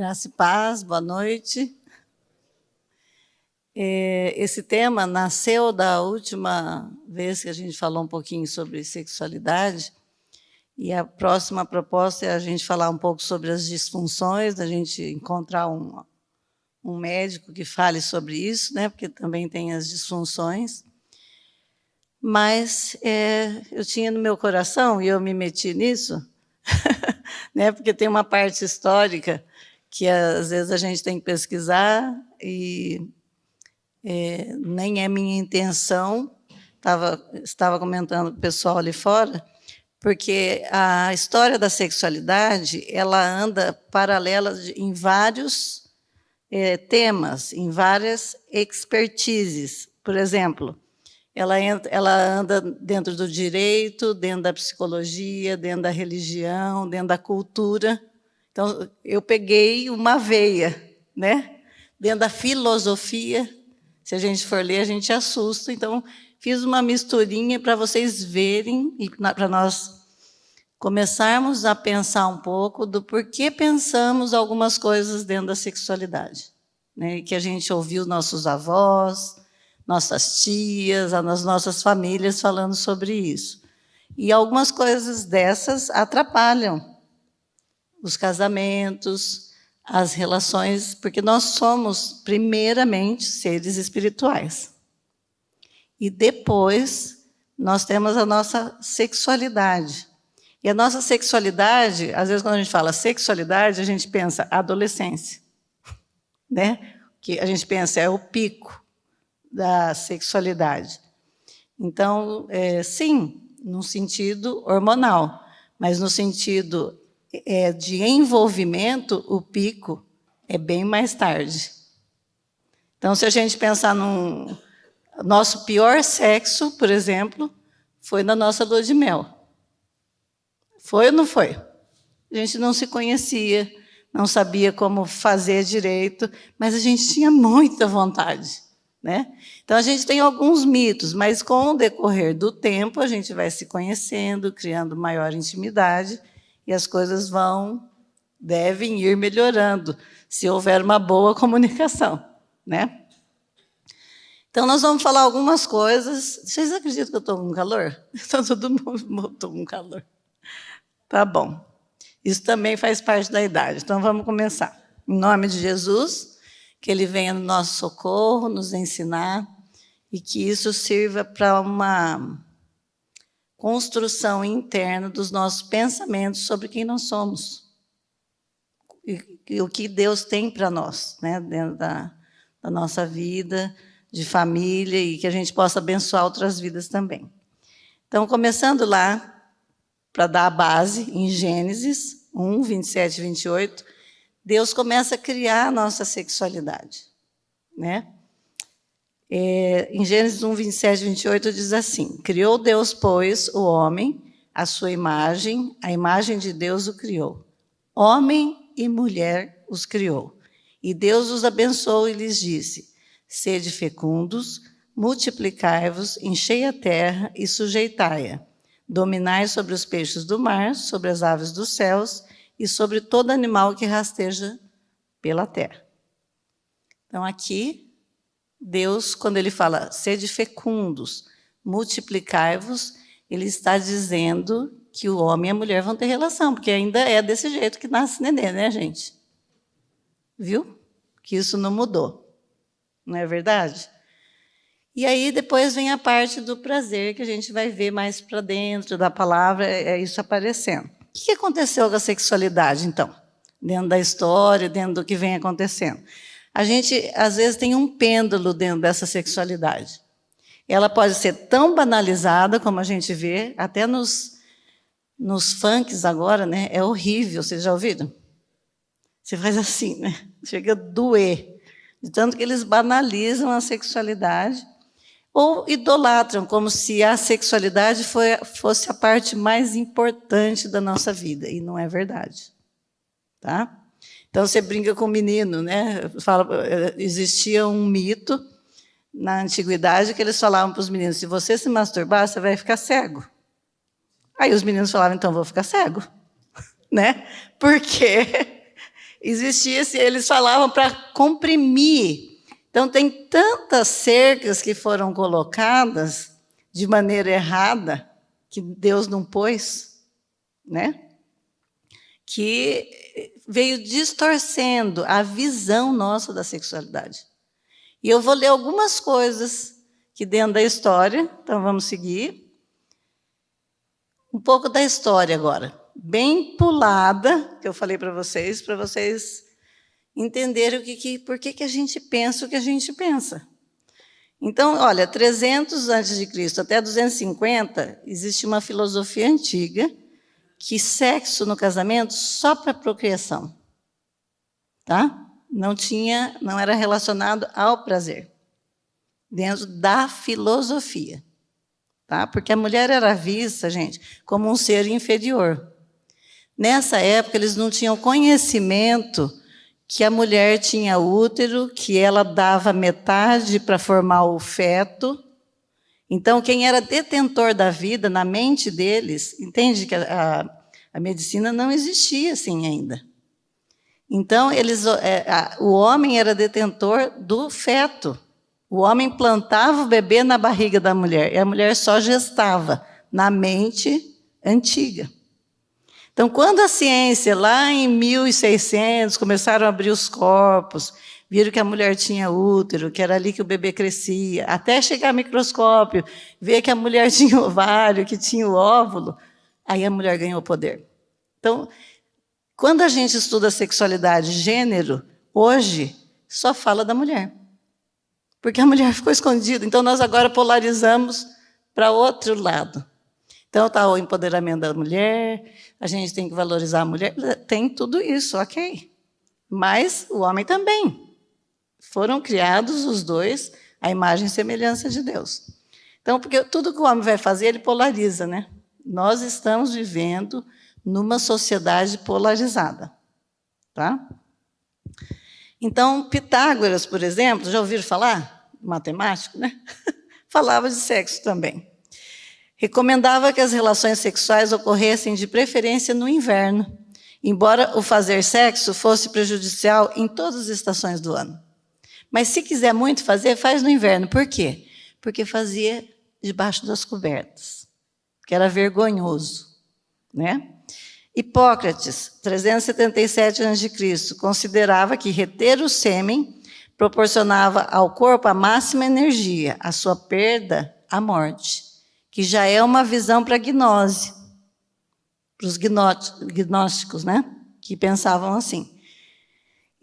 Graça e paz, boa noite. Esse tema nasceu da última vez que a gente falou um pouquinho sobre sexualidade, e a próxima proposta é a gente falar um pouco sobre as disfunções, a gente encontrar um médico que fale sobre isso, né, porque também tem as disfunções. Mas eu tinha no meu coração, e eu me meti nisso, né, porque tem uma parte histórica que às vezes a gente tem que pesquisar e nem é minha intenção, estava comentando com o pessoal ali fora, porque a história da sexualidade ela anda paralela em vários temas, em várias expertises. Por exemplo, ela anda dentro do direito, dentro da psicologia, dentro da religião, dentro da cultura. Então, eu peguei uma veia, né? Dentro da filosofia. Se a gente for ler, a gente assusta. Então, fiz uma misturinha para vocês verem e para nós começarmos a pensar um pouco do porquê pensamos algumas coisas dentro da sexualidade, né? Que a gente ouviu nossos avós, nossas tias, as nossas famílias falando sobre isso. E algumas coisas dessas atrapalham os casamentos, as relações, porque nós somos, primeiramente, seres espirituais. E depois, nós temos a nossa sexualidade. E a nossa sexualidade, às vezes, quando a gente fala sexualidade, a gente pensa adolescência, né? Que a gente pensa é o pico da sexualidade. Então, sim, no sentido hormonal, mas no sentido de envolvimento, o pico é bem mais tarde. Então, se a gente pensar no nosso pior sexo, por exemplo, foi na nossa lua de mel. Foi ou não foi? A gente não se conhecia, não sabia como fazer direito, mas a gente tinha muita vontade, né? Então, a gente tem alguns mitos, mas com o decorrer do tempo, a gente vai se conhecendo, criando maior intimidade, e as coisas devem ir melhorando, se houver uma boa comunicação, né? Então, nós vamos falar algumas coisas. Vocês acreditam que eu estou com calor? Então, todo mundo estou com calor. Tá bom. Isso também faz parte da idade. Então, vamos começar. Em nome de Jesus, que Ele venha no nosso socorro, nos ensinar, e que isso sirva para uma construção interna dos nossos pensamentos sobre quem nós somos e o que Deus tem para nós, né, dentro da nossa vida, de família, e que a gente possa abençoar outras vidas também. Então, começando lá, para dar a base, em Gênesis 1, 27 e 28, Deus começa a criar a nossa sexualidade, né? Em Gênesis 1, 27 e 28 diz assim: criou Deus, pois, o homem, a sua imagem, a imagem de Deus o criou. Homem e mulher os criou. E Deus os abençoou e lhes disse: sede fecundos, multiplicai-vos, enchei a terra e sujeitai-a. Dominai sobre os peixes do mar, sobre as aves dos céus e sobre todo animal que rasteja pela terra. Então, aqui, Deus, quando Ele fala, sede fecundos, multiplicai-vos, Ele está dizendo que o homem e a mulher vão ter relação, porque ainda é desse jeito que nasce nenê, né, gente? Viu? Que isso não mudou. Não é verdade? E aí, depois vem a parte do prazer, que a gente vai ver mais para dentro da palavra, isso aparecendo. O que aconteceu com a sexualidade, então? Dentro da história, dentro do que vem acontecendo. A gente, às vezes, tem um pêndulo dentro dessa sexualidade. Ela pode ser tão banalizada, como a gente vê, até nos funks agora, né? É horrível, vocês já ouviram? Você faz assim, né? Chega a doer. De tanto que eles banalizam a sexualidade ou idolatram, como se a sexualidade fosse a parte mais importante da nossa vida. E não é verdade. Tá? Então, você brinca com o menino, né? Existia um mito na antiguidade que eles falavam para os meninos: se você se masturbar, você vai ficar cego. Aí os meninos falavam: então, vou ficar cego. Né? Porque existia, eles falavam para comprimir. Então, tem tantas cercas que foram colocadas de maneira errada, que Deus não pôs, né? Que veio distorcendo a visão nossa da sexualidade. E eu vou ler algumas coisas que dentro da história, então vamos seguir. Um pouco da história agora, bem pulada, que eu falei para vocês entenderem por que a gente pensa o que a gente pensa. Então, olha, 300 a.C. até 250, existe uma filosofia antiga que sexo no casamento só para procriação, tá? Não era relacionado ao prazer, dentro da filosofia, tá? Porque a mulher era vista, gente, como um ser inferior. Nessa época, eles não tinham conhecimento que a mulher tinha útero, que ela dava metade para formar o feto. Então, quem era detentor da vida, na mente deles, entende que a medicina não existia assim ainda. Então, o homem era detentor do feto. O homem plantava o bebê na barriga da mulher, e a mulher só gestava, na mente antiga. Então, quando a ciência, lá em 1600, começaram a abrir os corpos, viram que a mulher tinha útero, que era ali que o bebê crescia, até chegar ao microscópio, ver que a mulher tinha ovário, que tinha o óvulo, aí a mulher ganhou poder. Então, quando a gente estuda sexualidade e gênero, hoje, só fala da mulher. Porque a mulher ficou escondida. Então, nós agora polarizamos para outro lado. Então, está o empoderamento da mulher, a gente tem que valorizar a mulher, tem tudo isso, ok. Mas o homem também. Foram criados os dois à imagem e semelhança de Deus. Então, porque tudo que o homem vai fazer, ele polariza, né? Nós estamos vivendo numa sociedade polarizada, tá? Então, Pitágoras, por exemplo, já ouviram falar? Matemático, né? Falava de sexo também. Recomendava que as relações sexuais ocorressem de preferência no inverno, embora o fazer sexo fosse prejudicial em todas as estações do ano. Mas se quiser muito fazer, faz no inverno. Por quê? Porque fazia debaixo das cobertas, que era vergonhoso, né? Hipócrates, 377 a.C., considerava que reter o sêmen proporcionava ao corpo a máxima energia, a sua perda, a morte, que já é uma visão para a gnose, para os gnósticos, né? Que pensavam assim.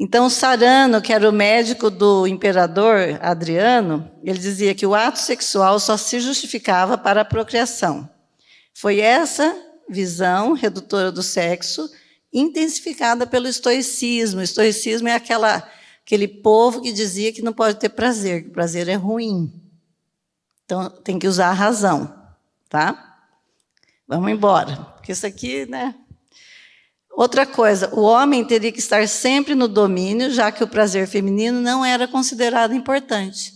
Então, Sarano, que era o médico do imperador Adriano, ele dizia que o ato sexual só se justificava para a procriação. Foi essa visão redutora do sexo, intensificada pelo estoicismo. O estoicismo é aquele povo que dizia que não pode ter prazer, que o prazer é ruim. Então, tem que usar a razão, tá? Vamos embora, porque isso aqui, né? Outra coisa, o homem teria que estar sempre no domínio, já que o prazer feminino não era considerado importante.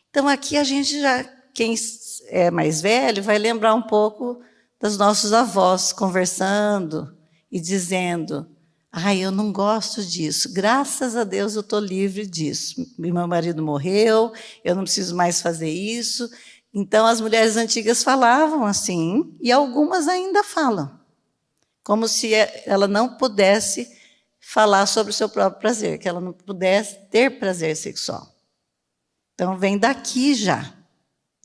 Então, aqui a gente quem é mais velho, vai lembrar um pouco dos nossos avós conversando e dizendo: eu não gosto disso, graças a Deus eu estou livre disso. Meu marido morreu, eu não preciso mais fazer isso. Então, as mulheres antigas falavam assim, e algumas ainda falam, como se ela não pudesse falar sobre o seu próprio prazer, que ela não pudesse ter prazer sexual. Então, vem daqui já,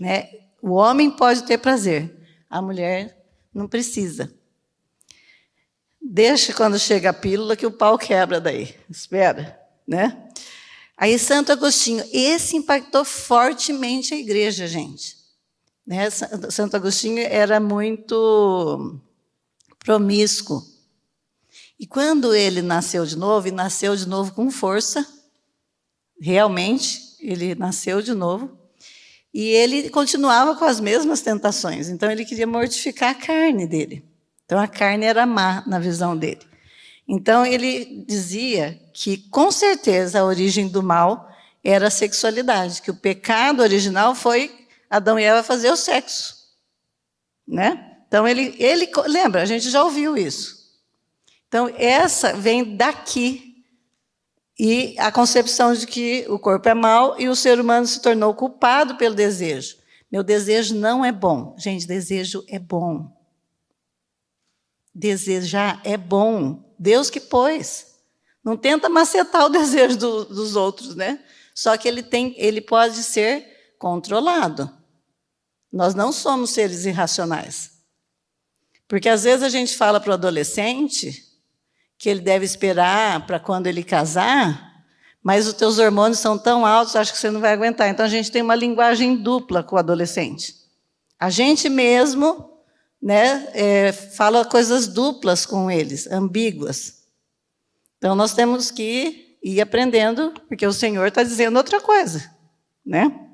né? O homem pode ter prazer, a mulher não precisa. Deixa quando chega a pílula que o pau quebra daí. Espera, né? Aí Santo Agostinho, esse impactou fortemente a igreja, gente. Né? Santo Agostinho era muito promíscuo. E quando ele nasceu de novo, e nasceu de novo com força, realmente, ele nasceu de novo, e ele continuava com as mesmas tentações. Então, ele queria mortificar a carne dele. Então, a carne era má na visão dele. Então, ele dizia que, com certeza, a origem do mal era a sexualidade, que o pecado original foi Adão e Eva fazer o sexo. Né? Então, ele lembra, a gente já ouviu isso. Então, essa vem daqui, E a concepção de que o corpo é mau e o ser humano se tornou culpado pelo desejo. Meu desejo não é bom. Gente, desejo é bom. Desejar é bom. Deus que pôs. Não tenta macetar o desejo dos outros, né? Só que ele pode ser controlado. Nós não somos seres irracionais. Porque às vezes a gente fala para o adolescente que ele deve esperar para quando ele casar, mas os teus hormônios são tão altos, acho que você não vai aguentar. Então a gente tem uma linguagem dupla com o adolescente. A gente mesmo, né, fala coisas duplas com eles, ambíguas. Então nós temos que ir aprendendo, porque o Senhor está dizendo outra coisa, né?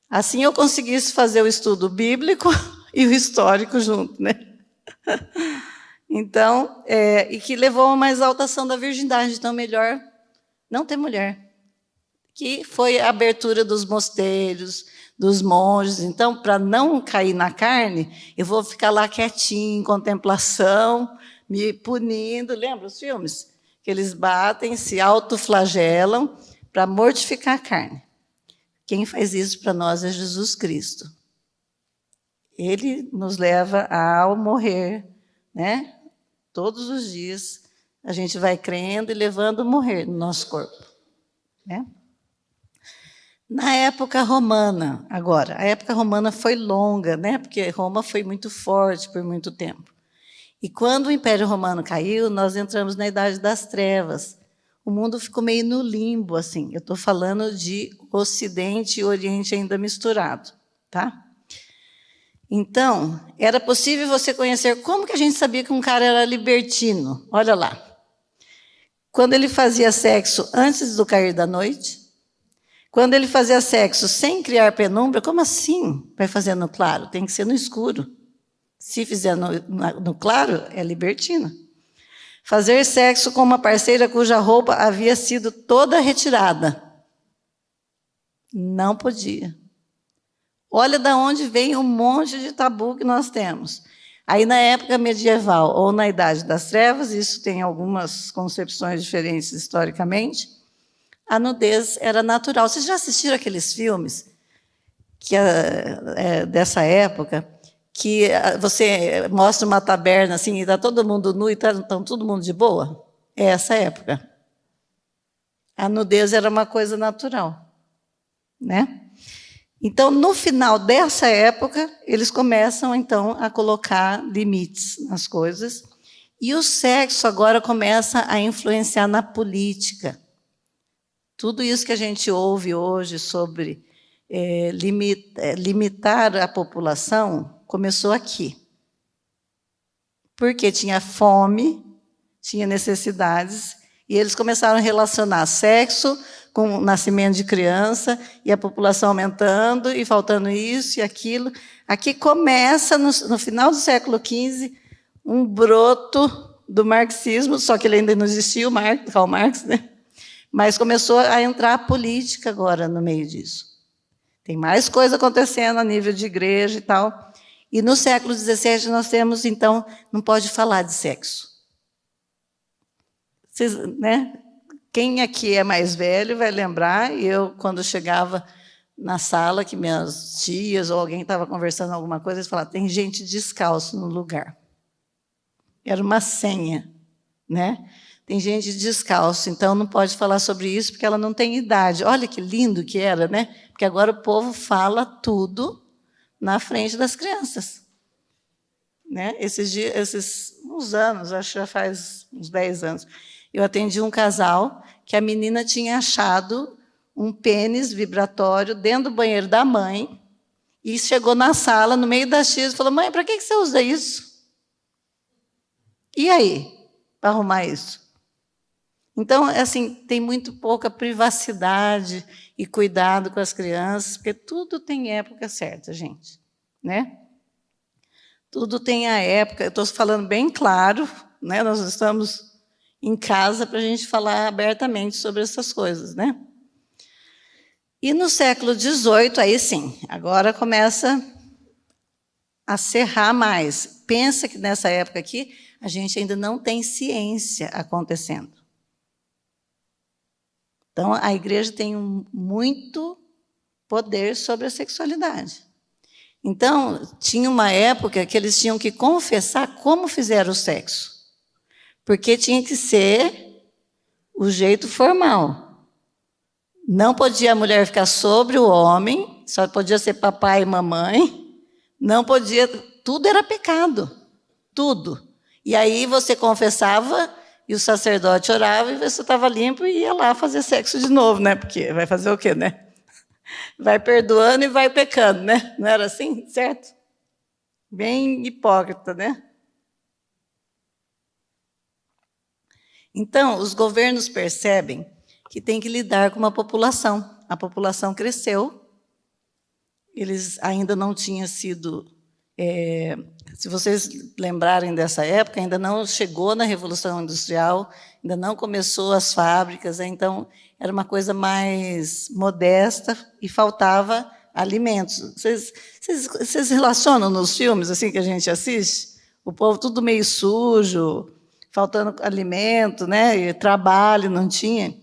Assim eu conseguisse fazer o estudo bíblico e o histórico junto, né? Então, e que levou a uma exaltação da virgindade, então melhor não ter mulher. Que foi a abertura dos mosteiros, dos monges. Então, para não cair na carne, eu vou ficar lá quietinho, em contemplação, me punindo. Lembra os filmes? Que eles batem, se autoflagelam para mortificar a carne. Quem faz isso para nós é Jesus Cristo. Ele nos leva ao morrer, né? Todos os dias a gente vai crendo e levando o morrer no nosso corpo, né? Na época romana, agora, a época romana foi longa, né? Porque Roma foi muito forte por muito tempo. E quando o Império Romano caiu, nós entramos na Idade das Trevas. O mundo ficou meio no limbo, assim. Eu estou falando de Ocidente e Oriente ainda misturado, tá? Então, era possível você conhecer... Como que a gente sabia que um cara era libertino? Olha lá. Quando ele fazia sexo antes do cair da noite, quando ele fazia sexo sem criar penumbra, como assim vai fazer no claro? Tem que ser no escuro. Se fizer no claro, é libertino. Fazer sexo com uma parceira cuja roupa havia sido toda retirada. Não podia. Olha de onde vem um monte de tabu que nós temos. Aí, na época medieval ou na Idade das Trevas, isso tem algumas concepções diferentes historicamente, a nudez era natural. Vocês já assistiram aqueles filmes que dessa época, que você mostra uma taberna assim, e está todo mundo nu e está todo mundo de boa? É essa época. A nudez era uma coisa natural, né? Então, no final dessa época, eles começam, então, a colocar limites nas coisas. E o sexo agora começa a influenciar na política. Tudo isso que a gente ouve hoje sobre limitar a população começou aqui. Porque tinha fome, tinha necessidades, e eles começaram a relacionar sexo com o nascimento de criança, e a população aumentando, e faltando isso e aquilo. Aqui começa, no final do século XV, um broto do marxismo, só que ele ainda não existia, o Karl Marx, né? Mas começou a entrar a política agora no meio disso. Tem mais coisa acontecendo a nível de igreja e tal. E no século XVII nós temos, então, não pode falar de sexo. Vocês, né? Quem aqui é mais velho vai lembrar, e eu, quando chegava na sala, que minhas tias ou alguém estava conversando alguma coisa, eles falavam, tem gente descalço no lugar. Era uma senha, né? Tem gente descalço, então não pode falar sobre isso, porque ela não tem idade. Olha que lindo que era, né? Porque agora o povo fala tudo na frente das crianças. Né? Uns anos, acho que já faz uns 10 anos, eu atendi um casal que a menina tinha achado um pênis vibratório dentro do banheiro da mãe e chegou na sala, no meio das tias, e falou, mãe, para que você usa isso? E aí, para arrumar isso? Então, assim, tem muito pouca privacidade e cuidado com as crianças, porque tudo tem época certa, gente, né? Tudo tem a época. Eu estou falando bem claro, né? Nós estamos em casa para a gente falar abertamente sobre essas coisas, né? E no século XVIII, aí sim, agora começa a cerrar mais. Pensa que nessa época aqui, a gente ainda não tem ciência acontecendo. Então, a igreja tem muito poder sobre a sexualidade. Então, tinha uma época que eles tinham que confessar como fizeram o sexo, porque tinha que ser o jeito formal. Não podia a mulher ficar sobre o homem, só podia ser papai e mamãe, não podia, tudo era pecado, tudo. E aí você confessava e o sacerdote orava e você estava limpo e ia lá fazer sexo de novo, né? Porque vai fazer o quê, né? Vai perdoando e vai pecando, né? Não era assim, certo? Bem hipócrita, né? Então, os governos percebem que tem que lidar com uma população. A população cresceu, eles ainda não tinham sido... se vocês lembrarem dessa época, ainda não chegou na Revolução Industrial, ainda não começou as fábricas, então era uma coisa mais modesta e faltava alimentos. Vocês relacionam nos filmes assim que a gente assiste? O povo tudo meio sujo, faltando alimento, né? E trabalho não tinha.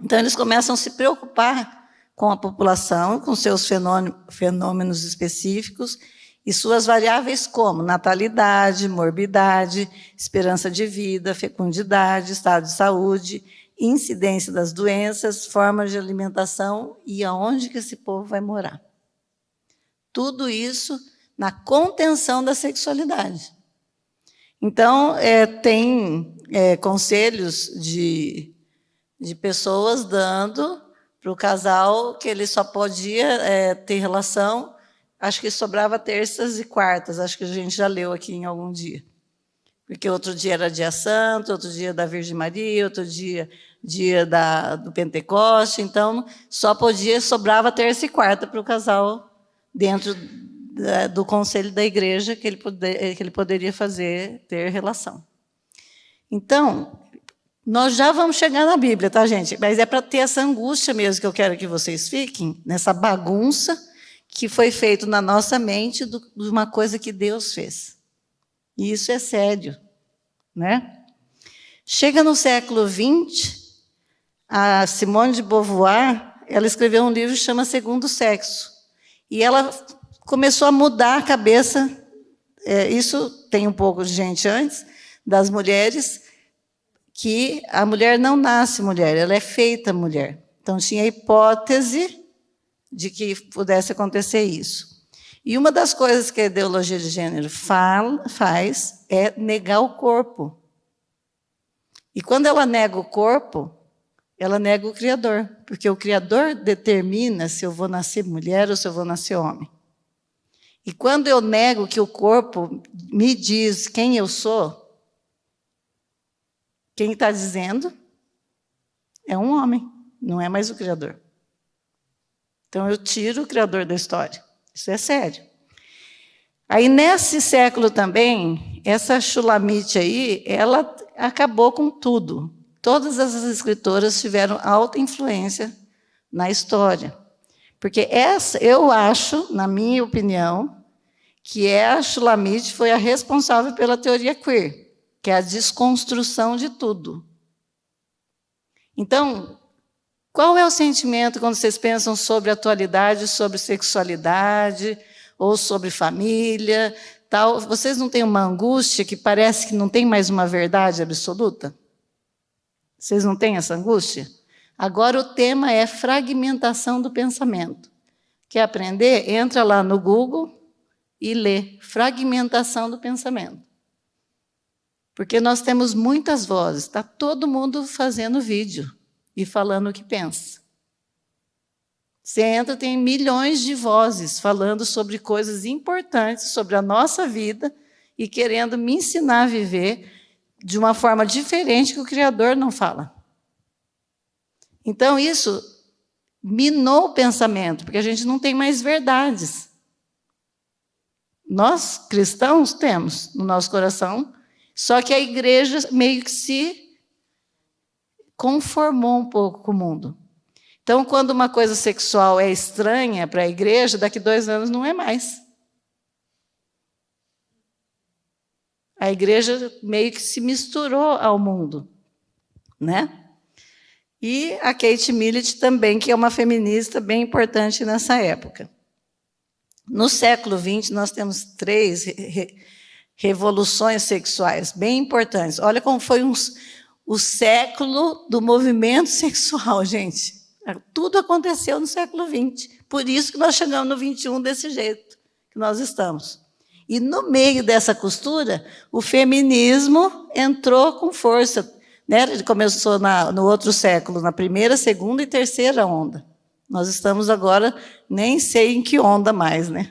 Então eles começam a se preocupar com a população, com seus fenômenos específicos e suas variáveis como natalidade, morbidade, esperança de vida, fecundidade, estado de saúde, incidência das doenças, formas de alimentação e aonde que esse povo vai morar. Tudo isso na contenção da sexualidade. Então, tem conselhos de pessoas dando para o casal que ele só podia ter relação, acho que sobrava terças e quartas, acho que a gente já leu aqui em algum dia. Porque outro dia era dia santo, outro dia da Virgem Maria, outro dia do Pentecoste, então só sobrava terça e quarta para o casal dentro do conselho da igreja que ele poderia ter relação. Então, nós já vamos chegar na Bíblia, tá, gente? Mas é para ter essa angústia mesmo que eu quero que vocês fiquem, nessa bagunça que foi feito na nossa mente de uma coisa que Deus fez. E isso é sério, né? Chega no século XX, a Simone de Beauvoir, ela escreveu um livro que chama Segundo Sexo. E ela começou a mudar a cabeça, isso tem um pouco de gente antes, das mulheres, que a mulher não nasce mulher, ela é feita mulher. Então, tinha a hipótese de que pudesse acontecer isso. E uma das coisas que a ideologia de gênero faz é negar o corpo. E quando ela nega o corpo, ela nega o Criador, porque o Criador determina se eu vou nascer mulher ou se eu vou nascer homem. E quando eu nego que o corpo me diz quem eu sou, quem está dizendo é um homem, não é mais o Criador. Então, eu tiro o Criador da história. Isso é sério. Aí, nesse século também, essa Shulamite aí, ela acabou com tudo. Todas as escritoras tiveram alta influência na história. Porque eu acho, na minha opinião, que a Shulamite foi a responsável pela teoria queer, que é a desconstrução de tudo. Então, qual é o sentimento quando vocês pensam sobre atualidade, sobre sexualidade, ou sobre família, tal? Vocês não têm uma angústia que parece que não tem mais uma verdade absoluta? Vocês não têm essa angústia? Agora o tema é fragmentação do pensamento. Quer aprender? Entra lá no Google e lê fragmentação do pensamento. Porque nós temos muitas vozes, está todo mundo fazendo vídeo e falando o que pensa. Você entra, tem milhões de vozes falando sobre coisas importantes, sobre a nossa vida, e querendo me ensinar a viver de uma forma diferente que o Criador não fala. Então, isso minou o pensamento, porque a gente não tem mais verdades. Nós, cristãos, temos no nosso coração, só que a igreja meio que se conformou um pouco com o mundo. Então, quando uma coisa sexual é estranha para a igreja, daqui 2 anos não é mais. A igreja meio que se misturou ao mundo, né? E a Kate Millett também, que é uma feminista bem importante nessa época. No século XX, nós temos 3 revoluções sexuais bem importantes. Olha como foi o século do movimento sexual, gente. Tudo aconteceu no século XX. Por isso que nós chegamos no XXI desse jeito que nós estamos. E no meio dessa costura, o feminismo entrou com força. Né? Ele começou no outro século, na primeira, segunda e terceira onda. Nós estamos agora, nem sei em que onda mais, né?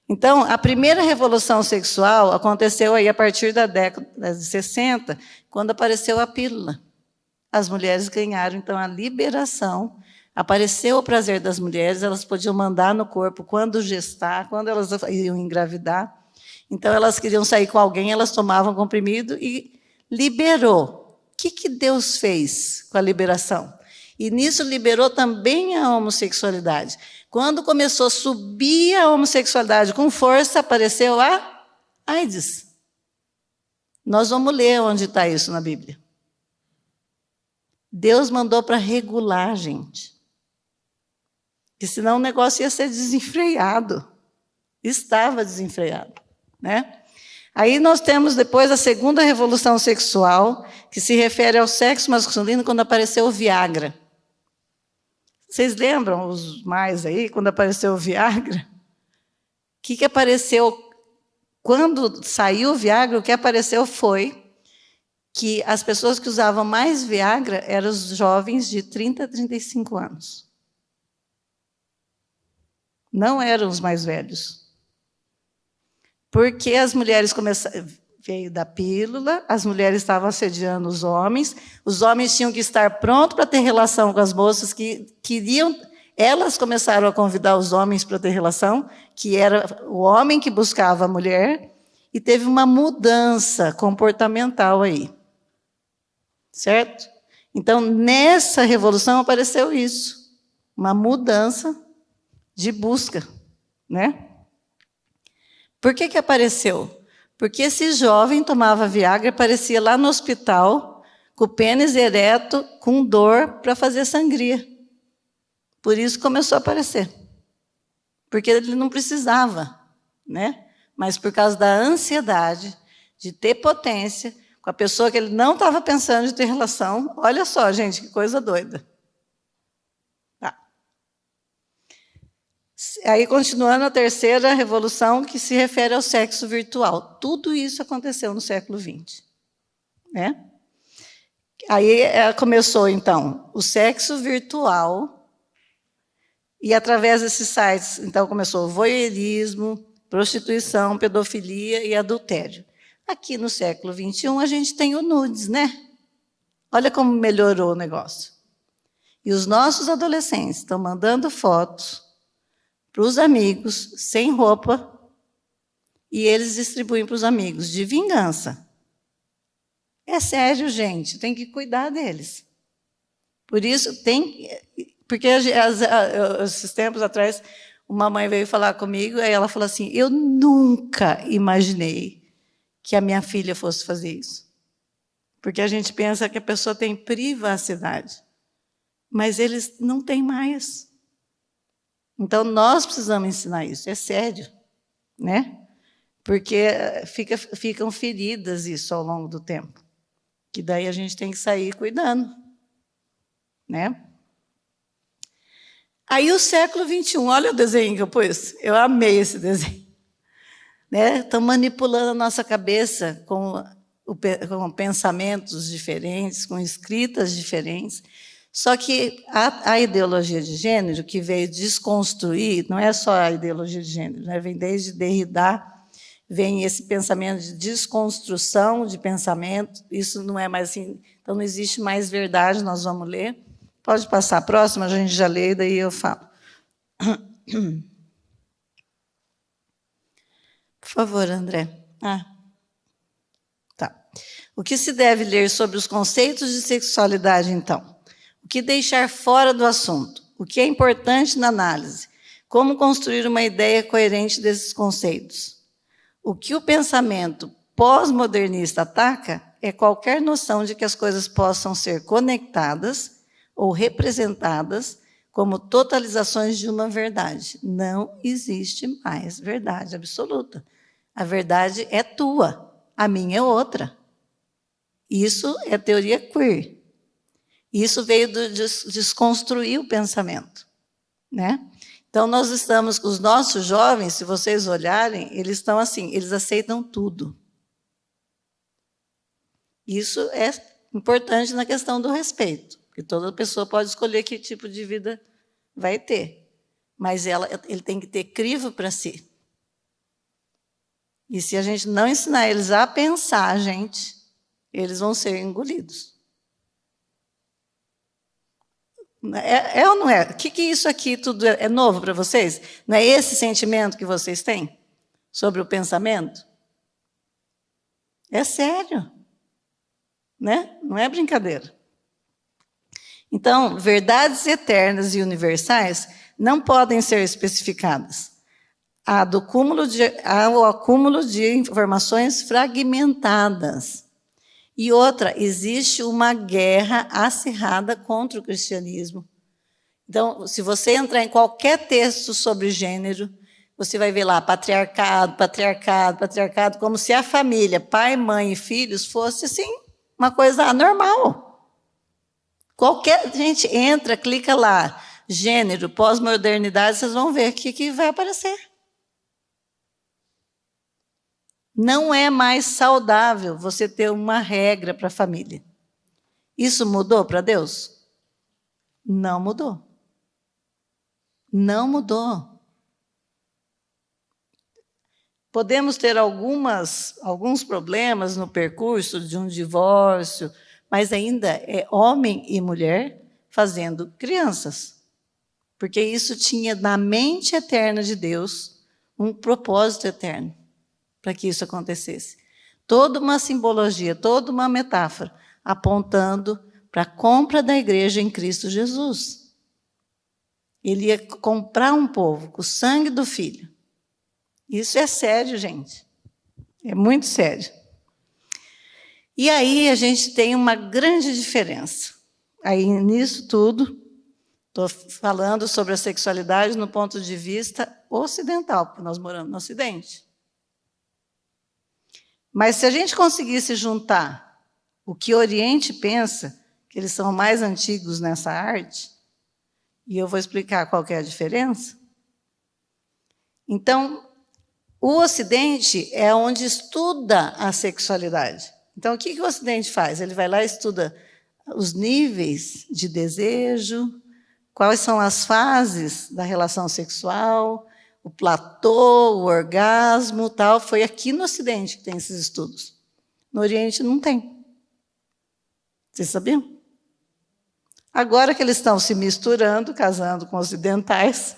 Então, a primeira revolução sexual aconteceu aí a partir da década de 60, quando apareceu a pílula. As mulheres ganharam, então, a liberação. Apareceu o prazer das mulheres, elas podiam mandar no corpo quando gestar, quando elas iam engravidar. Então, elas queriam sair com alguém, elas tomavam comprimido e liberou. O que Deus fez com a liberação? E nisso liberou também a homossexualidade. Quando começou a subir a homossexualidade com força, apareceu a AIDS. Nós vamos ler onde está isso na Bíblia. Deus mandou para regular, gente. Porque senão o negócio ia ser desenfreado. Estava desenfreado, né? Aí nós temos depois a segunda revolução sexual, que se refere ao sexo masculino, quando apareceu o Viagra. Vocês lembram, os mais aí, quando apareceu o Viagra? O que apareceu? Quando saiu o Viagra, o que apareceu foi que as pessoas que usavam mais Viagra eram os jovens de 30 a 35 anos. Não eram os mais velhos. Porque as mulheres começaram, veio da pílula, as mulheres estavam assediando os homens tinham que estar prontos para ter relação com as moças que queriam, elas começaram a convidar os homens para ter relação, que era o homem que buscava a mulher, e teve uma mudança comportamental aí. Certo? Então, nessa revolução apareceu isso, uma mudança de busca, né? Por que apareceu? Porque esse jovem tomava Viagra e aparecia lá no hospital, com o pênis ereto, com dor, para fazer sangria. Por isso começou a aparecer. Porque ele não precisava, né? Mas por causa da ansiedade de ter potência, com a pessoa que ele não estava pensando em ter relação. Olha só, gente, que coisa doida. Tá. Aí, continuando a terceira revolução, que se refere ao sexo virtual. Tudo isso aconteceu no século XX. Né? Aí começou, então, o sexo virtual, e através desses sites, então, começou o voyeurismo, prostituição, pedofilia e adultério. Aqui no século XXI, a gente tem o nudes, né? Olha como melhorou o negócio. E os nossos adolescentes estão mandando fotos para os amigos, sem roupa, e eles distribuem para os amigos, de vingança. É sério, gente, tem que cuidar deles. Por isso, porque esses tempos atrás, uma mãe veio falar comigo, e ela falou assim, eu nunca imaginei que a minha filha fosse fazer isso. Porque a gente pensa que a pessoa tem privacidade, mas eles não têm mais. Então, nós precisamos ensinar isso, é sério, né? Porque ficam feridas isso ao longo do tempo, que daí a gente tem que sair cuidando, né? Aí o século XXI, olha o desenho que eu pus, eu amei esse desenho. Né? Estão manipulando a nossa cabeça com pensamentos diferentes, com escritas diferentes. Só que a ideologia de gênero, que veio desconstruir, não é só a ideologia de gênero, né? Vem desde Derrida, vem esse pensamento de desconstrução de pensamento, isso não é mais assim, então não existe mais verdade, nós vamos ler. Pode passar a próxima, a gente já lê, daí eu falo. Por favor, André. Tá. O que se deve ler sobre os conceitos de sexualidade, então? O que deixar fora do assunto? O que é importante na análise? Como construir uma ideia coerente desses conceitos? O que o pensamento pós-modernista ataca é qualquer noção de que as coisas possam ser conectadas ou representadas como totalizações de uma verdade. Não existe mais verdade absoluta. A verdade é tua, a minha é outra. Isso é teoria queer. Isso veio de desconstruir o pensamento, né? Então, nós estamos com os nossos jovens, se vocês olharem, eles estão assim, eles aceitam tudo. Isso é importante na questão do respeito, porque toda pessoa pode escolher que tipo de vida vai ter, mas ele tem que ter crivo para si. E se a gente não ensinar eles a pensar, eles vão ser engolidos. É ou não é? O que isso aqui tudo é novo para vocês? Não é esse sentimento que vocês têm sobre o pensamento? É sério, né? Não é brincadeira. Então, verdades eternas e universais não podem ser especificadas. Há o acúmulo de informações fragmentadas. E outra, existe uma guerra acirrada contra o cristianismo. Então, se você entrar em qualquer texto sobre gênero, você vai ver lá patriarcado, patriarcado, patriarcado, como se a família, pai, mãe e filhos, fosse assim, uma coisa anormal. Gente, entra, clica lá, gênero, pós-modernidade, vocês vão ver o que vai aparecer. Não é mais saudável você ter uma regra para a família. Isso mudou para Deus? Não mudou. Não mudou. Podemos ter alguns problemas no percurso de um divórcio, mas ainda é homem e mulher fazendo crianças. Porque isso tinha na mente eterna de Deus um propósito eterno para que isso acontecesse. Toda uma simbologia, toda uma metáfora apontando para a compra da igreja em Cristo Jesus. Ele ia comprar um povo com o sangue do Filho. Isso é sério, gente. É muito sério. E aí a gente tem uma grande diferença. Aí nisso tudo, estou falando sobre a sexualidade no ponto de vista ocidental, porque nós moramos no Ocidente. Mas se a gente conseguisse juntar o que o Oriente pensa, que eles são mais antigos nessa arte, e eu vou explicar qual que é a diferença. Então, o Ocidente é onde estuda a sexualidade. Então, o que o Ocidente faz? Ele vai lá e estuda os níveis de desejo, quais são as fases da relação sexual, o platô, o orgasmo, tal. Foi aqui no Ocidente que tem esses estudos. No Oriente não tem. Vocês sabiam? Agora que eles estão se misturando, casando com ocidentais,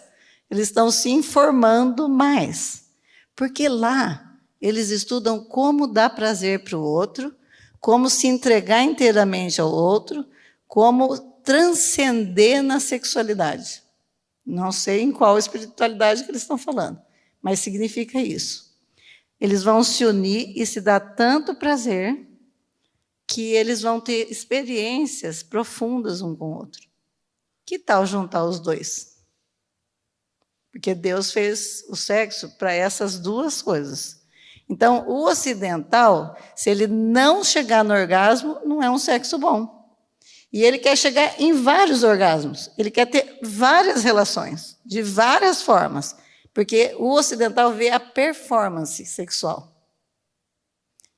eles estão se informando mais. Porque lá eles estudam como dar prazer para o outro, como se entregar inteiramente ao outro, como transcender na sexualidade. Não sei em qual espiritualidade que eles estão falando, mas significa isso. Eles vão se unir e se dar tanto prazer que eles vão ter experiências profundas um com o outro. Que tal juntar os dois? Porque Deus fez o sexo para essas duas coisas. Então, o ocidental, se ele não chegar no orgasmo, não é um sexo bom. E ele quer chegar em vários orgasmos. Ele quer ter várias relações, de várias formas. Porque o ocidental vê a performance sexual.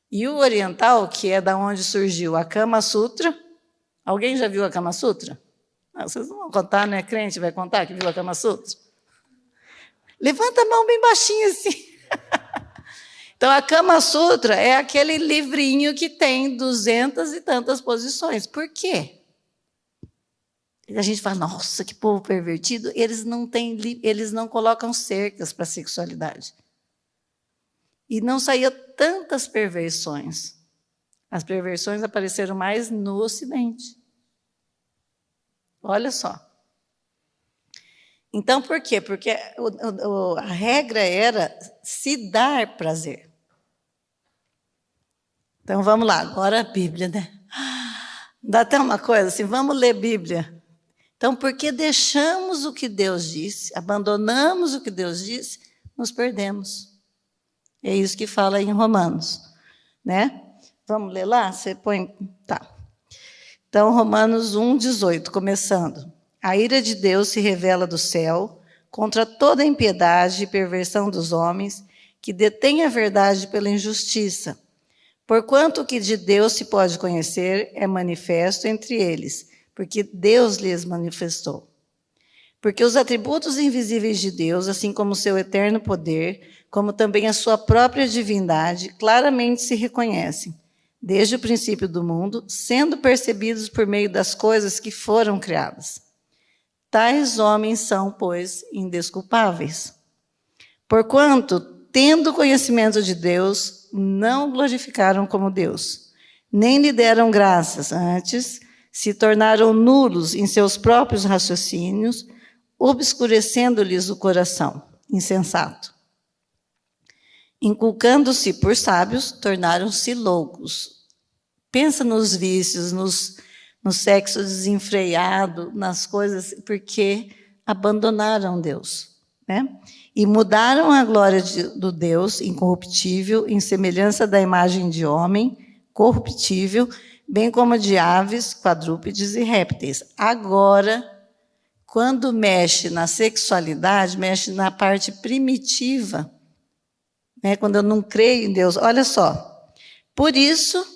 E o oriental, que é da onde surgiu a Kama Sutra. Alguém já viu a Kama Sutra? Não, vocês não vão contar, né? Crente vai contar que viu a Kama Sutra? Levanta a mão bem baixinho assim. Então, a Kama Sutra é aquele livrinho que tem 200 e tantas posições. Por quê? A gente fala, nossa, que povo pervertido. Eles não colocam cercas para a sexualidade. E não saíam tantas perversões. As perversões apareceram mais no Ocidente. Olha só. Então, por quê? Porque a regra era se dar prazer. Então vamos lá, agora a Bíblia, né? Dá até uma coisa assim, vamos ler Bíblia. Então, porque deixamos o que Deus disse, abandonamos o que Deus disse, nos perdemos. É isso que fala em Romanos, né? Vamos ler lá? Você põe... Tá. Então, Romanos 1:18, começando. A ira de Deus se revela do céu contra toda a impiedade e perversão dos homens que detêm a verdade pela injustiça. Porquanto o que de Deus se pode conhecer é manifesto entre eles, porque Deus lhes manifestou. Porque os atributos invisíveis de Deus, assim como o seu eterno poder, como também a sua própria divindade, claramente se reconhecem, desde o princípio do mundo, sendo percebidos por meio das coisas que foram criadas. Tais homens são, pois, indesculpáveis. Porquanto, tendo conhecimento de Deus, não glorificaram como Deus, nem lhe deram graças, antes se tornaram nulos em seus próprios raciocínios, obscurecendo-lhes o coração, insensato. Inculcando-se por sábios, tornaram-se loucos. Pensa nos vícios, no sexo desenfreado, nas coisas, porque abandonaram Deus, né? E mudaram a glória do Deus incorruptível em semelhança da imagem de homem corruptível, bem como de aves, quadrúpedes e répteis. Agora, quando mexe na sexualidade, mexe na parte primitiva, né? Quando eu não creio em Deus. Olha só, por isso,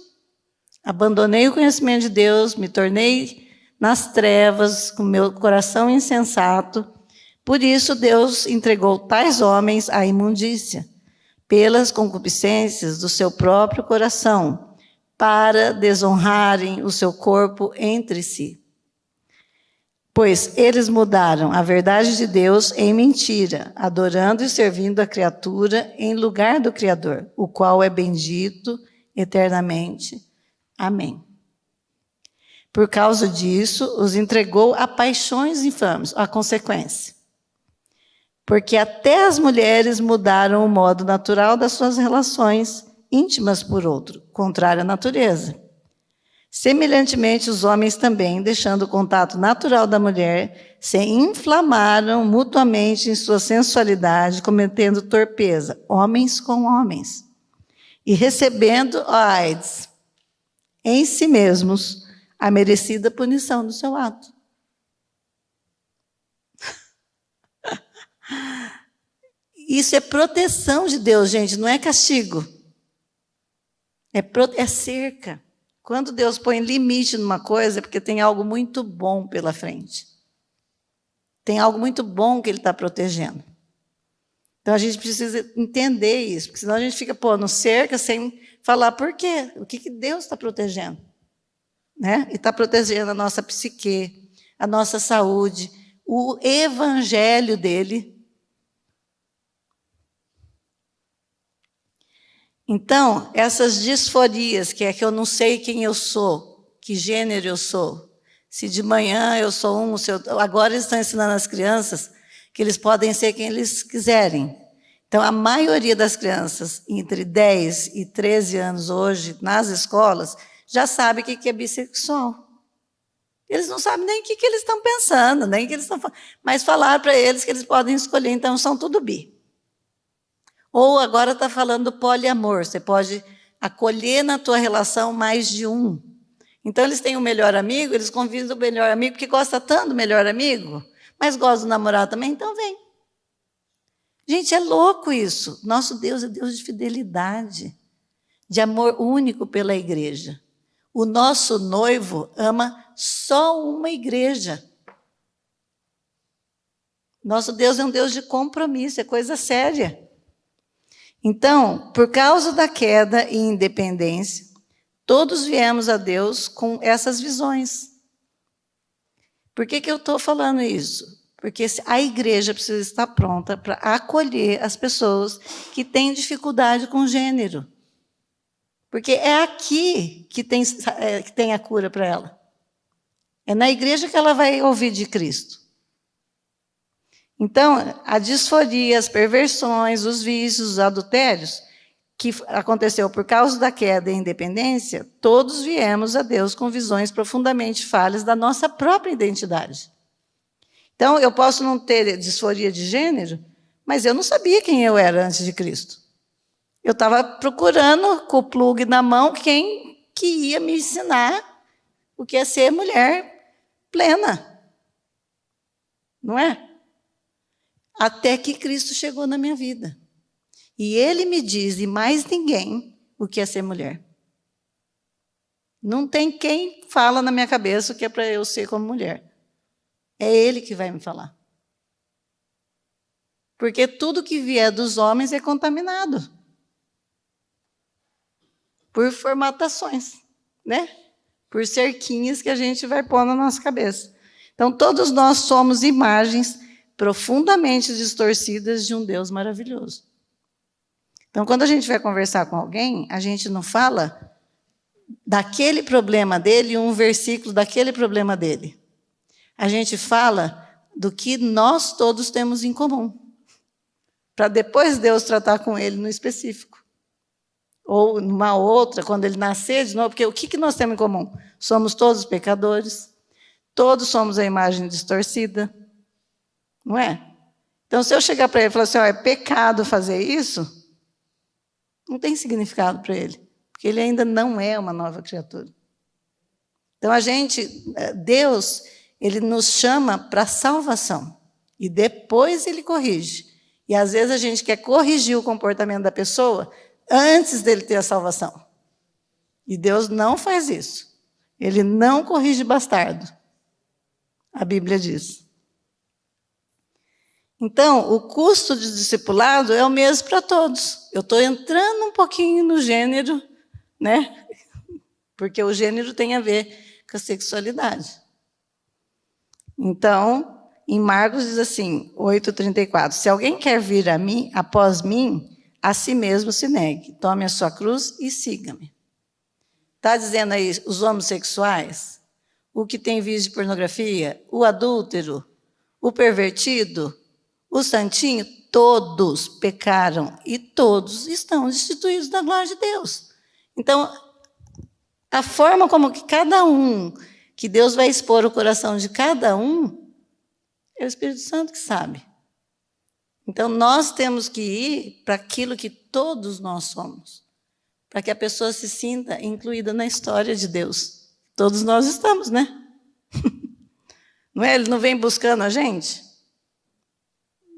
abandonei o conhecimento de Deus, me tornei nas trevas, com meu coração insensato. Por isso, Deus entregou tais homens à imundícia, pelas concupiscências do seu próprio coração, para desonrarem o seu corpo entre si. Pois eles mudaram a verdade de Deus em mentira, adorando e servindo a criatura em lugar do Criador, o qual é bendito eternamente. Amém. Por causa disso, os entregou a paixões infames, a consequência. Porque até as mulheres mudaram o modo natural das suas relações íntimas por outro, contrário à natureza. Semelhantemente, os homens também, deixando o contato natural da mulher, se inflamaram mutuamente em sua sensualidade, cometendo torpeza, homens com homens, e recebendo a AIDS em si mesmos a merecida punição do seu ato. Isso é proteção de Deus, gente, não é castigo. É cerca. Quando Deus põe limite numa coisa, é porque tem algo muito bom pela frente. Tem algo muito bom que Ele está protegendo. Então, a gente precisa entender isso, porque senão a gente fica no cerca sem falar por quê. O que Deus está protegendo? Né? E está protegendo a nossa psique, a nossa saúde, o evangelho dele. Então, essas disforias, que é que eu não sei quem eu sou, que gênero eu sou, se de manhã eu sou agora eles estão ensinando as crianças que eles podem ser quem eles quiserem. Então, a maioria das crianças, entre 10 e 13 anos hoje, nas escolas, já sabe o que é bissexual. Eles não sabem nem o que eles estão pensando, nem o que eles estão falando, mas falaram para eles que eles podem escolher, então são tudo bi. Ou agora está falando do poliamor, você pode acolher na tua relação mais de um. Então, eles têm um melhor amigo, eles convidam o melhor amigo, porque gosta tanto do melhor amigo, mas gosta do namorado também, então vem. Gente, é louco isso. Nosso Deus é Deus de fidelidade, de amor único pela igreja. O nosso noivo ama só uma igreja. Nosso Deus é um Deus de compromisso, é coisa séria. Então, por causa da queda e independência, todos viemos a Deus com essas visões. Por que eu estou falando isso? Porque a igreja precisa estar pronta para acolher as pessoas que têm dificuldade com gênero. Porque é aqui que tem a cura para ela. É na igreja que ela vai ouvir de Cristo. Então, a disforia, as perversões, os vícios, os adultérios, que aconteceu por causa da queda e independência, todos viemos a Deus com visões profundamente falhas da nossa própria identidade. Então, eu posso não ter disforia de gênero, mas eu não sabia quem eu era antes de Cristo. Eu estava procurando, com o plug na mão, quem que ia me ensinar o que é ser mulher plena. Não é? Até que Cristo chegou na minha vida. E Ele me diz, e mais ninguém, o que é ser mulher. Não tem quem fala na minha cabeça o que é para eu ser como mulher. É Ele que vai me falar. Porque tudo que vier dos homens é contaminado por formatações, né? Por cerquinhas que a gente vai pôr na nossa cabeça. Então, todos nós somos imagens profundamente distorcidas de um Deus maravilhoso. Então, quando a gente vai conversar com alguém, a gente não fala daquele problema dele, um versículo daquele problema dele. A gente fala do que nós todos temos em comum, para depois Deus tratar com ele no específico. Ou numa outra, quando ele nascer de novo, porque o que nós temos em comum? Somos todos pecadores, todos somos a imagem distorcida, não é? Então, se eu chegar para ele e falar assim, é pecado fazer isso, não tem significado para ele, porque ele ainda não é uma nova criatura. Então, Deus, Ele nos chama para a salvação, e depois Ele corrige. E, às vezes, a gente quer corrigir o comportamento da pessoa antes dele ter a salvação. E Deus não faz isso. Ele não corrige bastardo. A Bíblia diz. Então, o custo de discipulado é o mesmo para todos. Eu estou entrando um pouquinho no gênero, né? Porque o gênero tem a ver com a sexualidade. Então, em Marcos diz assim, 8,34, se alguém quer vir a mim, após mim, a si mesmo se negue, tome a sua cruz e siga-me. Está dizendo aí os homossexuais, o que tem vício de pornografia, o adúltero, o pervertido, o santinho, todos pecaram e todos estão destituídos da glória de Deus. Então, a forma como que cada um, que Deus vai expor o coração de cada um, é o Espírito Santo que sabe. Então, nós temos que ir para aquilo que todos nós somos, para que a pessoa se sinta incluída na história de Deus. Todos nós estamos, né? Não é? Ele não vem buscando a gente?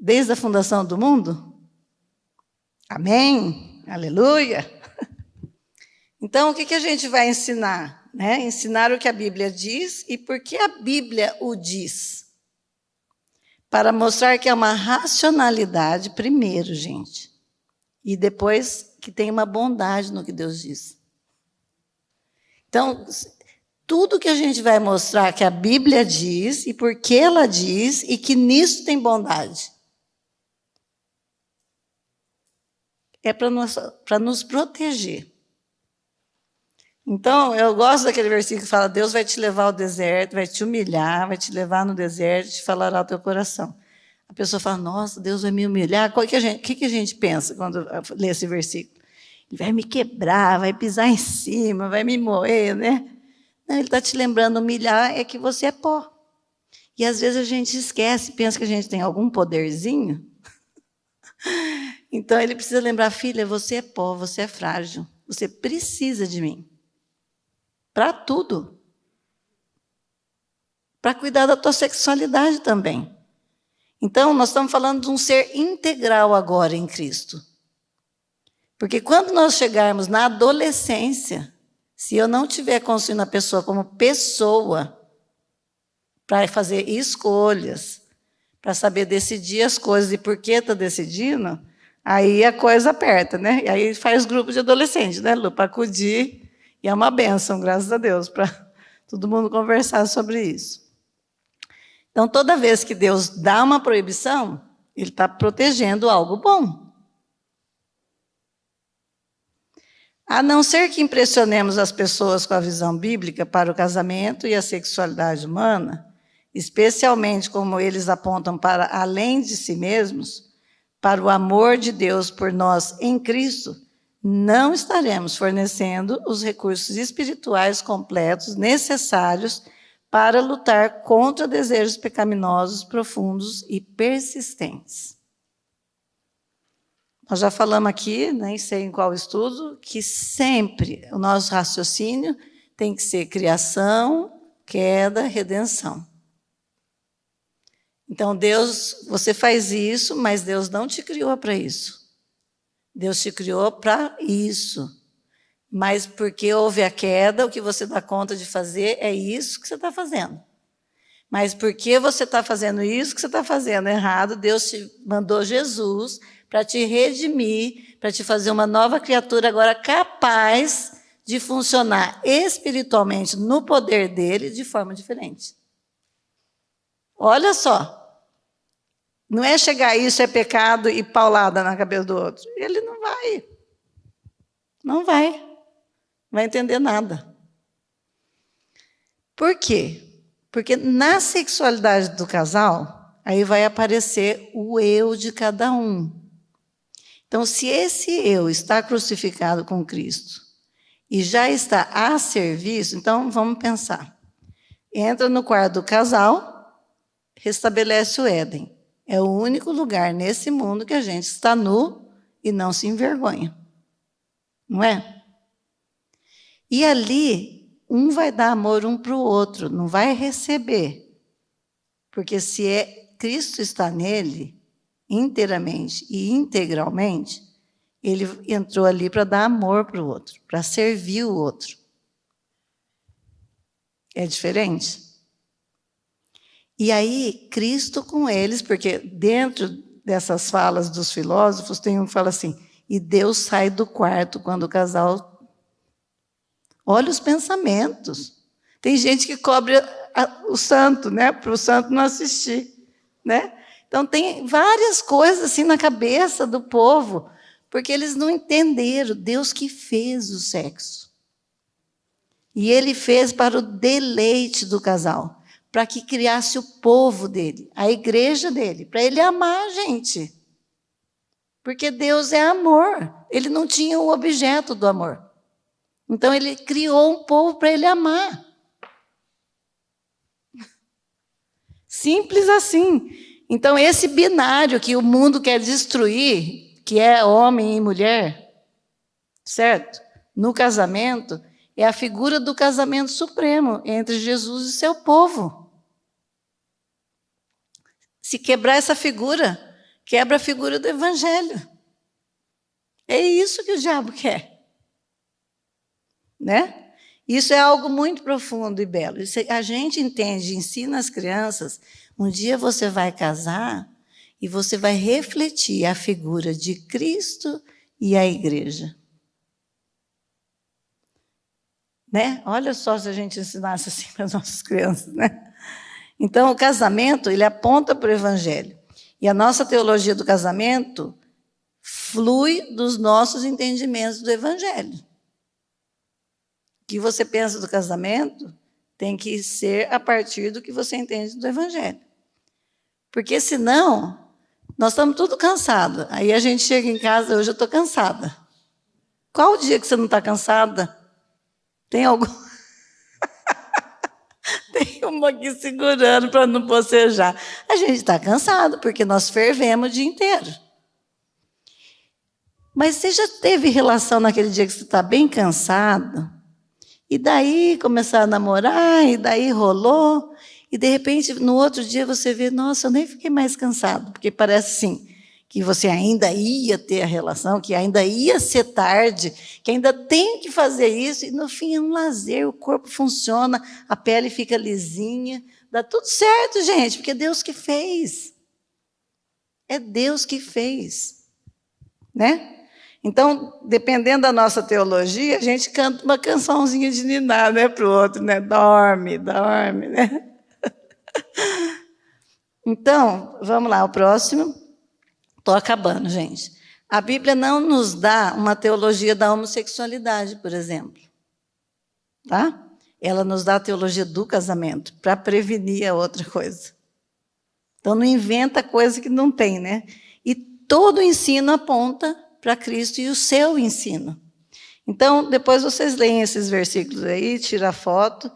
Desde a fundação do mundo? Amém? Aleluia! Então, o que a gente vai ensinar? Né? Ensinar o que a Bíblia diz e por que a Bíblia o diz. Para mostrar que é uma racionalidade primeiro, gente. E depois que tem uma bondade no que Deus diz. Então, tudo que a gente vai mostrar que a Bíblia diz e por que ela diz e que nisso tem bondade. É para nos proteger. Então, eu gosto daquele versículo que fala, Deus vai te levar ao deserto, vai te humilhar, vai te levar no deserto e te falará ao teu coração. A pessoa fala, nossa, Deus vai me humilhar. O que a gente pensa quando lê esse versículo? Ele vai me quebrar, vai pisar em cima, vai me moer, né? Não, ele está te lembrando, humilhar é que você é pó. E às vezes a gente esquece, pensa que a gente tem algum poderzinho. Então ele precisa lembrar, filha, você é pó, você é frágil, você precisa de mim. Para tudo. Para cuidar da tua sexualidade também. Então, nós estamos falando de um ser integral agora em Cristo. Porque quando nós chegarmos na adolescência, se eu não tiver construindo a pessoa como pessoa, para fazer escolhas, para saber decidir as coisas e por que está decidindo, aí a coisa aperta, né? E aí faz grupo de adolescentes, né, Lu? Para acudir. E é uma bênção, graças a Deus, para todo mundo conversar sobre isso. Então, toda vez que Deus dá uma proibição, Ele está protegendo algo bom. A não ser que impressionemos as pessoas com a visão bíblica para o casamento e a sexualidade humana, especialmente como eles apontam para além de si mesmos, para o amor de Deus por nós em Cristo, não estaremos fornecendo os recursos espirituais completos necessários para lutar contra desejos pecaminosos profundos e persistentes. Nós já falamos aqui, nem sei em qual estudo, que sempre o nosso raciocínio tem que ser criação, queda, redenção. Então, Deus, você faz isso, mas Deus não te criou para isso. Deus te criou para isso. Mas porque houve a queda, o que você dá conta de fazer é isso que você está fazendo. Mas porque você está fazendo isso que você está fazendo errado, Deus te mandou Jesus para te redimir, para te fazer uma nova criatura agora capaz de funcionar espiritualmente no poder dele de forma diferente. Olha só. Não é chegar isso é pecado e paulada na cabeça do outro. Ele não vai. Não vai. Não vai entender nada. Por quê? Porque na sexualidade do casal, aí vai aparecer o eu de cada um. Então, se esse eu está crucificado com Cristo e já está a serviço, então vamos pensar. Entra no quarto do casal, restabelece o Éden. É o único lugar nesse mundo que a gente está nu e não se envergonha. Não é? E ali, um vai dar amor um para o outro, não vai receber. Porque se Cristo está nele, inteiramente e integralmente, ele entrou ali para dar amor para o outro, para servir o outro. É diferente? E aí, Cristo com eles, porque dentro dessas falas dos filósofos, tem um que fala assim, e Deus sai do quarto quando o casal... Olha os pensamentos. Tem gente que cobre o santo, né? Para o santo não assistir, né? Então, tem várias coisas assim na cabeça do povo, porque eles não entenderam Deus que fez o sexo. E ele fez para o deleite do casal. Para que criasse o povo dele, a igreja dele, para ele amar a gente. Porque Deus é amor. Ele não tinha o objeto do amor. Então, ele criou um povo para ele amar. Simples assim. Então, esse binário que o mundo quer destruir, que é homem e mulher, certo? No casamento, é a figura do casamento supremo entre Jesus e seu povo. Se quebrar essa figura, quebra a figura do evangelho. É isso que o diabo quer. Né? Isso é algo muito profundo e belo. A gente entende, ensina as crianças, um dia você vai casar e você vai refletir a figura de Cristo e a igreja. Né? Olha só se a gente ensinasse assim para as nossas crianças, né? Então, o casamento, ele aponta para o evangelho. E a nossa teologia do casamento flui dos nossos entendimentos do evangelho. O que você pensa do casamento tem que ser a partir do que você entende do evangelho. Porque senão, nós estamos tudo cansados. Aí a gente chega em casa, hoje eu estou cansada. Qual o dia que você não está cansada? Tem algum... Tem uma aqui segurando para não bocejar. A gente está cansado, porque nós fervemos o dia inteiro. Mas você já teve relação naquele dia que você está bem cansado? E daí começar a namorar, e daí rolou, e de repente, no outro dia, você vê, nossa, eu nem fiquei mais cansado, porque parece assim, que você ainda ia ter a relação, que ainda ia ser tarde, que ainda tem que fazer isso, e no fim é um lazer, o corpo funciona, a pele fica lisinha, dá tudo certo, gente, porque é Deus que fez. É Deus que fez. Né? Então, dependendo da nossa teologia, a gente canta uma cançãozinha de ninar, né, para o outro, né? Dorme, dorme, né? Então, vamos lá, o próximo. Estou acabando, gente. A Bíblia não nos dá uma teologia da homossexualidade, por exemplo. Tá? Ela nos dá a teologia do casamento, para prevenir a outra coisa. Então, não inventa coisa que não tem, né? E todo o ensino aponta para Cristo e o seu ensino. Então, depois vocês leem esses versículos aí, tira a foto.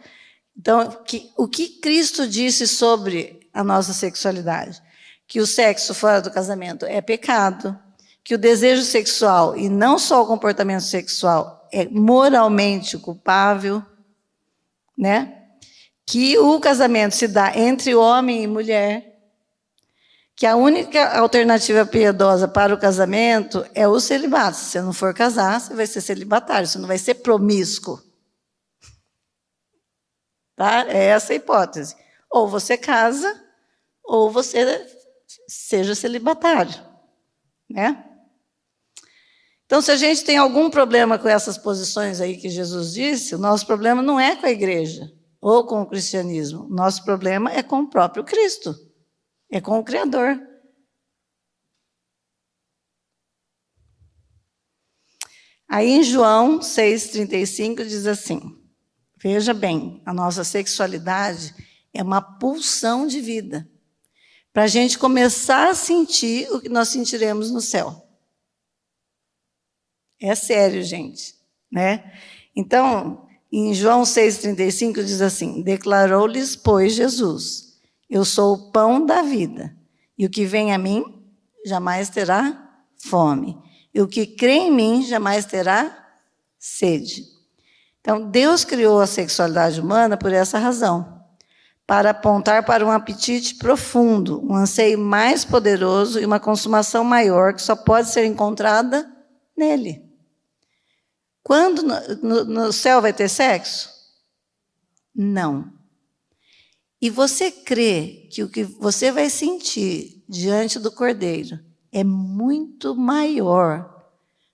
Então, o que Cristo disse sobre a nossa sexualidade? Que o sexo fora do casamento é pecado, que o desejo sexual, e não só o comportamento sexual, é moralmente culpável, né? Que o casamento se dá entre homem e mulher, que a única alternativa piedosa para o casamento é o celibato. Se você não for casar, você vai ser celibatário, você não vai ser promíscuo. Tá? É essa a hipótese. Ou você casa, ou você seja celibatário. Né? Então, se a gente tem algum problema com essas posições aí que Jesus disse, o nosso problema não é com a igreja ou com o cristianismo. O nosso problema é com o próprio Cristo, é com o Criador. Aí em João 6,35 diz assim, veja bem, a nossa sexualidade é uma pulsão de vida, para a gente começar a sentir o que nós sentiremos no céu. É sério, gente, né? Então, em João 6,35 diz assim, declarou-lhes, pois, Jesus, eu sou o pão da vida, e o que vem a mim jamais terá fome, e o que crê em mim jamais terá sede. Então, Deus criou a sexualidade humana por essa razão, para apontar para um apetite profundo, um anseio mais poderoso e uma consumação maior que só pode ser encontrada nele. Quando no céu vai ter sexo? Não. E você crê que o que você vai sentir diante do Cordeiro é muito maior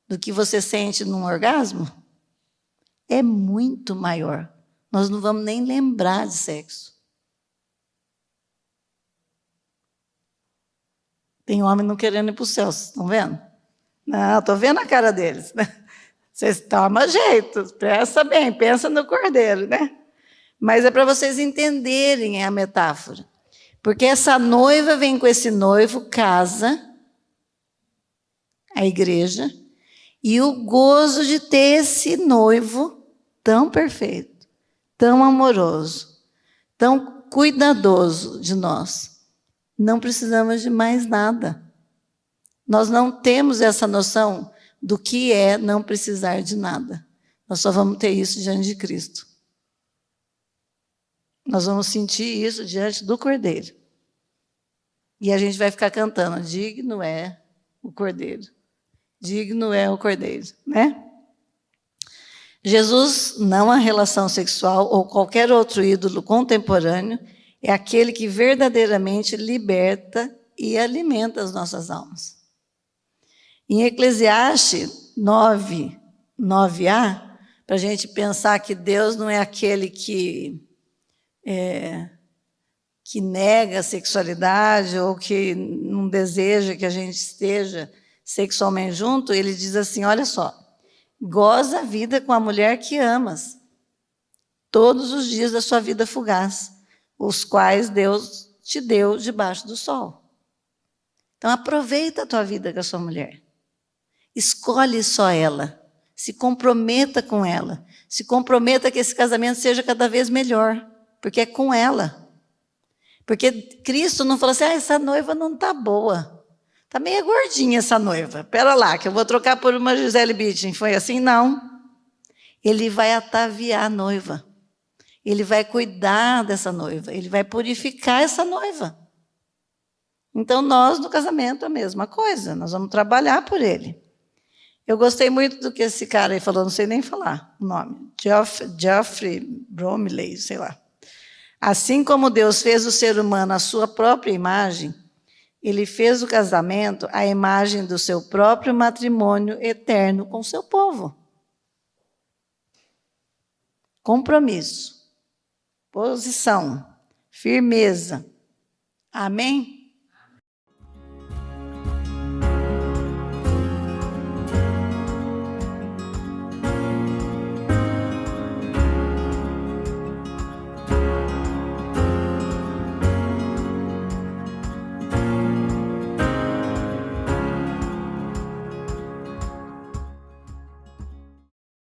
do que você sente num orgasmo? É muito maior. Nós não vamos nem lembrar de sexo. Tem homem não querendo ir para o céu, vocês estão vendo? Não, estou vendo a cara deles. Vocês tomam jeito, presta bem, pensa no Cordeiro, né? Mas é para vocês entenderem a metáfora. Porque essa noiva vem com esse noivo, casa, a igreja, e o gozo de ter esse noivo tão perfeito, tão amoroso, tão cuidadoso de nós. Não precisamos de mais nada. Nós não temos essa noção do que é não precisar de nada. Nós só vamos ter isso diante de Cristo. Nós vamos sentir isso diante do Cordeiro. E a gente vai ficar cantando, digno é o Cordeiro. Digno é o Cordeiro, né? Jesus, não a relação sexual ou qualquer outro ídolo contemporâneo, é aquele que verdadeiramente liberta e alimenta as nossas almas. Em Eclesiastes 9:9a, para a gente pensar que Deus não é aquele que nega a sexualidade ou que não deseja que a gente esteja sexualmente junto, ele diz assim, olha só, goza a vida com a mulher que amas, todos os dias da sua vida fugaz, os quais Deus te deu debaixo do sol. Então aproveita a tua vida com a sua mulher. Escolhe só ela, se comprometa com ela, se comprometa que esse casamento seja cada vez melhor, porque é com ela. Porque Cristo não falou assim, essa noiva não está boa, está meio gordinha essa noiva, espera lá, que eu vou trocar por uma Gisele Bündchen, foi assim? Não. Ele vai ataviar a noiva, ele vai cuidar dessa noiva, ele vai purificar essa noiva. Então nós no casamento a mesma coisa, nós vamos trabalhar por ele. Eu gostei muito do que esse cara aí falou, não sei nem falar o nome. Geoffrey Bromley, sei lá. Assim como Deus fez o ser humano à sua própria imagem, ele fez o casamento à imagem do seu próprio matrimônio eterno com o seu povo. Compromisso, posição, firmeza. Amém?